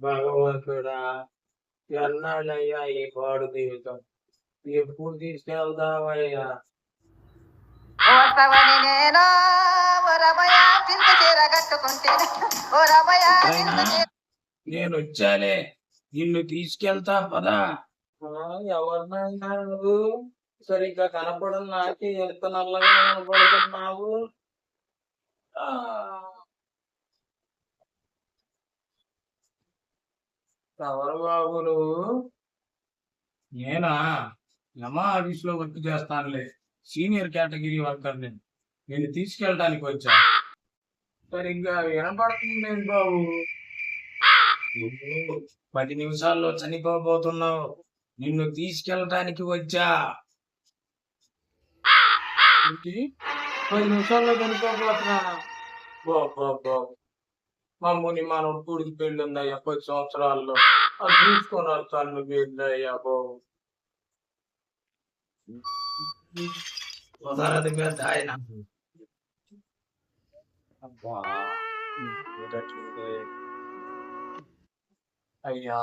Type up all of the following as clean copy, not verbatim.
భగవంతుడా, ఎన్నాళ్ళయ్యా ఈ పాడు జీవితం? ఎప్పుడు తీసుకెళ్దామయ్యా? ఓర్తవని నేను ఓరమయ చింత చీర కట్టుకుంటే ఓరమయ చింత చీర నేను వచ్చాలే, నిన్ను తీసుకెళ్తా పదా. ఎవరినైనా నువ్వు సరిగ్గా కనపడదు, నాకే ఎంత నల్లగా కనపడుతున్నావు. ఆ, ఎవరు బాబు నువ్వు? నేనా? యమా ఆఫీస్ లో వర్క్ చేస్తానులే, సీనియర్ కేటగిరీ వర్కర్ నేను. నేను తీసుకెళ్ళడానికి వచ్చా. సరిగ్గా వినపడుతుంది బాబు. నువ్వు 10 నిమిషాల్లో చనిపోబోతున్నావు. నిన్ను తీసుకెళ్ళటానికి వచ్చా. 10 నిమిషాల్లో చనిపోబోతున్నా? బాబు, మమ్మల్ని మనం కూడికి పెళ్ళి ఉందయ్యా 10 సంవత్సరాల్లో. అది చూసుకొని వస్తాను. నువ్వేందయ్యా బాబు? కుదరదు పెద్ద ఆయన. అబ్బా, అయ్యా,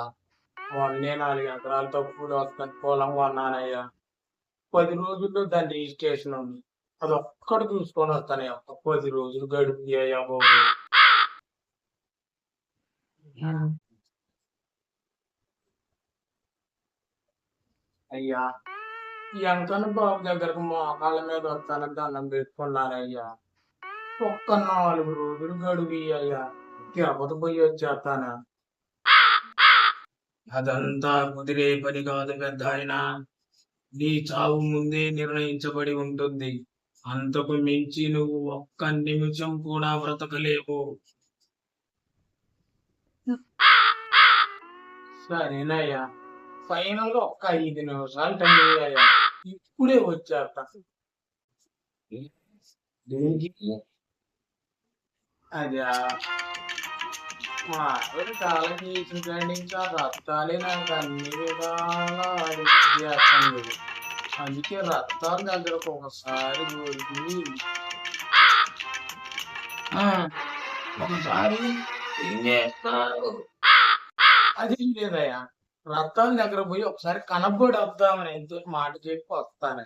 4 ఎకరాలతో కూలి వస్తుంది పొలం కొన్నానయ్యా. 10 రోజుల్లో దాని రిజిస్ట్రేషన్ ఉంది. అది ఒక్కటి చూసుకొని వస్తానయ్యా. 10 రోజులు గడుపు అయ్యా బాబు. అయ్యా, ఎంకన్న బాబు దగ్గరకు మోకాళ్ళ మీద వస్తానని దండం పెట్టుకున్నానయ్యా. ఒక్క 4 రోజులు గడువు అయ్యా. తిరుపతి పోయి వచ్చేస్తానా? అదంతా కుదిరే పని కాదు పెద్ద ఆయన. నీ చావు ముందే నిర్ణయించబడి ఉంటుంది. అంతకు మించి నువ్వు ఒక్క నిమిషం కూడా బ్రతకలేవు. సరేనయ్యా, ఫైనల్ గా ఒక్క 5 నిమిషాలు టైం అయ్యా. ఇప్పుడే వచ్చేస్తా. అదా, మా ఆవిడ కాలం చేసిన కాడి ఇంకా రక్తాలే నాకు అన్ని విధాలా చేస్తుంది. అందుకే రక్తాల దగ్గరకు ఒకసారి పోయి ఒకసారి ఏం చేస్తారు? అది లేదయ్యా, రక్తాల దగ్గర పోయి ఒకసారి కనబడి వద్దామని ఎంతో మాట చెప్పి వస్తాను.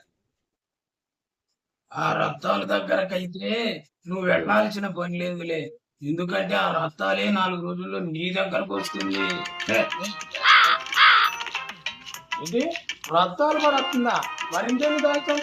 ఆ రక్తాల దగ్గరకైతే నువ్వు వెళ్ళాల్సిన పని లేదులే. ఎందుకంటే ఆ రక్తాలే 4 రోజుల్లో నీ దగ్గరకు వస్తుంది. ఇది రక్తాలు కూడా వస్తుందా? మరింకేమి దాల్చాం?